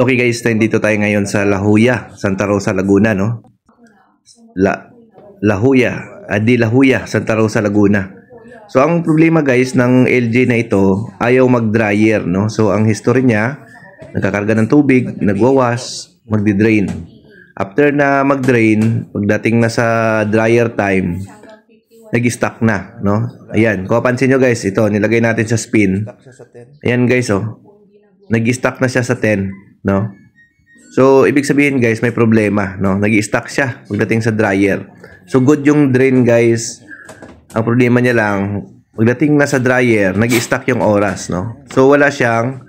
Okay guys, nandito tayo ngayon sa La Jolla, Santa Rosa, Laguna, no? La Jolla, La Jolla, Santa Rosa, Laguna. So ang problema guys ng LG na ito, ayaw mag-dryer, no? So ang history niya, nagkakarga ng tubig, nagwawas, magdi-drain. After na mag-drain, pagdating na sa dryer time, nag-stuck na, no? Ayan, kung pansin nyo guys, ito, nilagay natin sa spin. Ayan guys, oh. Nag-stuck na siya sa 10. No? So, ibig sabihin guys, may problema, no? Nag-i-stuck siya pagdating sa dryer. So, good yung drain guys. Ang problema niya lang, pagdating na sa dryer, nag-i-stuck yung oras, no? So, wala siyang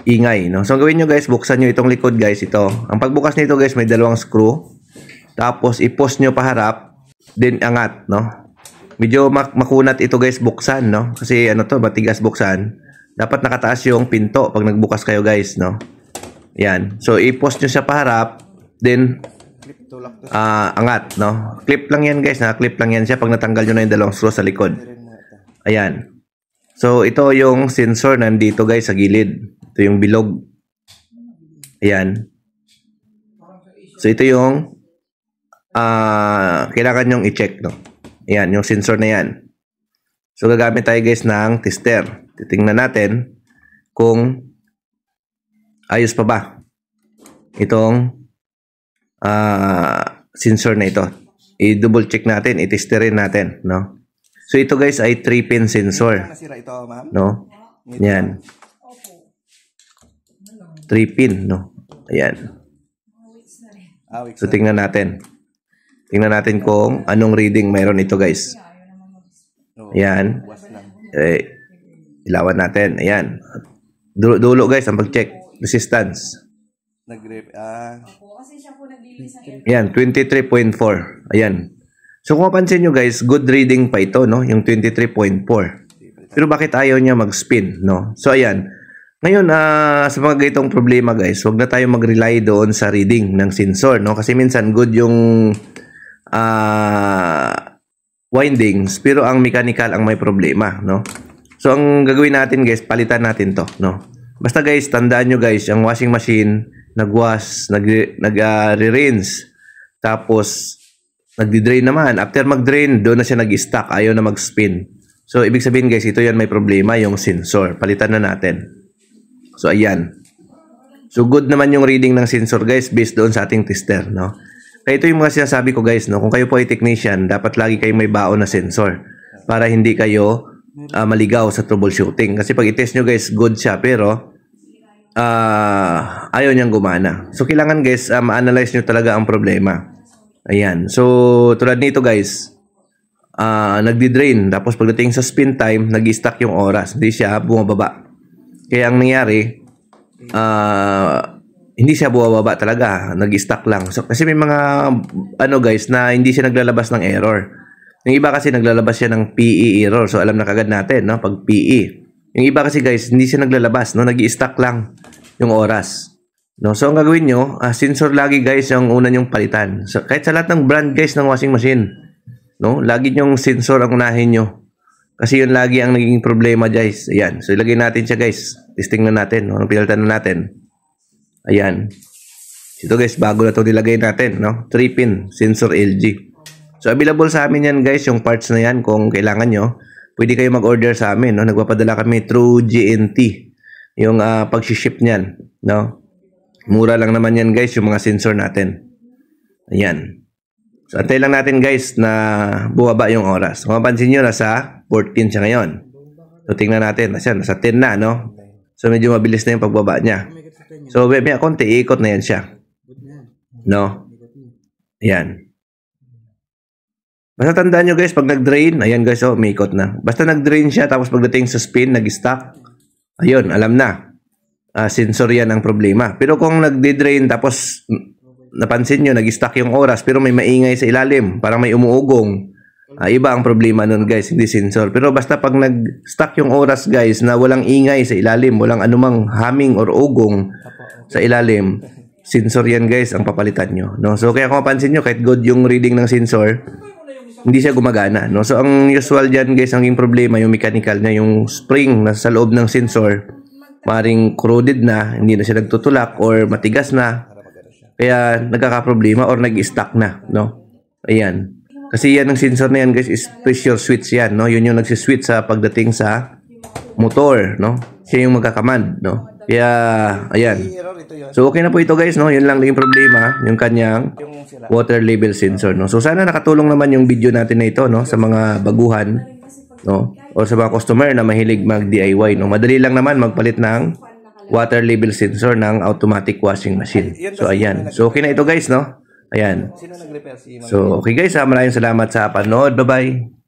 ingay, no? So, ang gawin nyo guys, buksan nyo itong likod guys, ito. Ang pagbukas nito guys, may dalawang screw. Tapos, i-post nyo paharap, then angat, no? Medyo makunat ito guys, buksan, no? Kasi ano to, matigas buksan. Dapat nakataas yung pinto pag nagbukas kayo guys, no? Yan. So, i-post nyo siya paharap. Then, angat, no? Clip lang yan, guys. Clip lang yan siya pag natanggal nyo na yung dalawang screw sa likod. Ayan. So, ito yung sensor nandito, guys, sa gilid. Ito yung bilog. Ayan. So, ito yung kailangan nyong i-check, no? Ayan, yung sensor na yan. So, gagamit tayo, guys, ng tester. Titingnan natin kung ayos pa ba itong sensor na ito. I-double check natin, i-testerin natin, no? So ito guys ay 3-pin sensor. No? Yan. 3-pin, no? Ayan. So tingnan natin. Tingnan natin kung anong reading mayroon ito guys. Ayan. Ilawan natin. Ayan. Dulo guys ang pag-check. Resistance. Ayan, 23.4. Ayan. So kung mapansin nyo guys, good reading pa ito, no? Yung 23.4. Pero bakit ayaw niya mag-spin, no? So ayan. Ngayon, sa mga ganitong problema guys, huwag na tayo mag-rely doon sa reading ng sensor, no? Kasi minsan good yung windings, pero ang mechanical ang may problema, no? So ang gagawin natin guys, palitan natin to, no? Basta guys, tandaan nyo guys, ang washing machine, nag-wash, nag-rinse, tapos, nagdi-drain naman. After mag-drain, doon na siya nag-stuck, ayaw na mag-spin. So, ibig sabihin guys, ito yan may problema, yung sensor. Palitan na natin. So, ayan. So, good naman yung reading ng sensor guys, based doon sa ating tester, no? Kaya ito yung mga sinasabi ko guys, no? Kung kayo po ay technician, dapat lagi kayo may baon na sensor para hindi kayo maligaw sa troubleshooting. Kasi pag i-test nyo guys, good siya, pero ayaw niyang gumana. So, kailangan guys, ma-analyze nyo talaga ang problema. Ayan. So, tulad nito guys, nagdi-drain. Tapos, pagdating sa spin time, nag-i-stuck yung oras. Hindi siya bumababa. Kaya, ang nangyari, hindi siya bumababa talaga. Nag-i-stuck lang. So, kasi may mga, ano guys, na hindi siya naglalabas ng error. Yung iba kasi naglalabas siya ng PE error. So, alam na kagad natin, no? Pag PE. Yung iba kasi guys, hindi siya naglalabas, no? Nag-i-stuck lang yung oras. No? So, ang gagawin nyo, sensor lagi guys yung una nyong palitan. So, kahit sa lahat ng brand guys ng washing machine, no? Lagi nyong sensor ang unahin nyo. Kasi yun lagi ang naging problema guys. Ayan. So, ilagay natin siya guys. Testing na natin. No? Pinalitan na natin. Ayan. Ito guys, bago na ito nilagay natin, no? 3-pin sensor LG. So, available sa amin yan guys, yung parts na yan kung kailangan nyo. Pwede kayo mag-order sa amin, no? Nagpapadala kami through GNT. Yung pag-ship niyan, no? Mura lang naman yan guys, yung mga sensor natin. Ayan. So, antay lang natin guys na bumaba yung oras. Kung mapansin nyo, nasa 14 siya ngayon. So, tingnan natin. Nasa 10 na, no? So, medyo mabilis na yung pagbaba niya. So, may konti, ikot na yan siya. No? Ayan. Basta tandaan nyo guys, pag nag-drain, ayan guys, oh, may ikot na. Basta nag-drain siya, tapos pagdating sa spin, nag-stuck. Ayun, alam na. Sensor yan ang problema. Pero kung nag-drain, tapos napansin nyo, nag-stuck yung oras, pero may maingay sa ilalim, parang may umuugong. Iba ang problema nun guys, hindi sensor. Pero basta pag nag-stuck yung oras guys, na walang ingay sa ilalim, walang anumang humming or ugong sa ilalim, sensor yan guys, ang papalitan nyo. No? So kaya kung mapansin nyo, kahit good yung reading ng sensor, hindi siya gumagana, no? So, ang usual dyan, guys, ang problema, yung mechanical na yung spring na sa loob ng sensor, maring corroded na, hindi na siya nagtutulak or matigas na. Kaya nagkakaproblema or nag-stuck na, no? Ayan. Kasi yan ang sensor na yan guys is pressure switch yan, no? Yun yung nagsiswitch sa pagdating sa motor, no? Siya yung magkakamand, no? Kaya, ayan. So, okay na po ito guys, no? Yun lang yung problema, yung kanyang water level sensor, no? So, sana nakatulong naman yung video natin na ito, no? Sa mga baguhan, no? O sa mga customer na mahilig mag-DIY, no? Madali lang naman magpalit ng water level sensor ng automatic washing machine. So, ayan. So, okay na ito guys, no? Ayan. So, okay guys, maraming salamat sa panood. Bye-bye.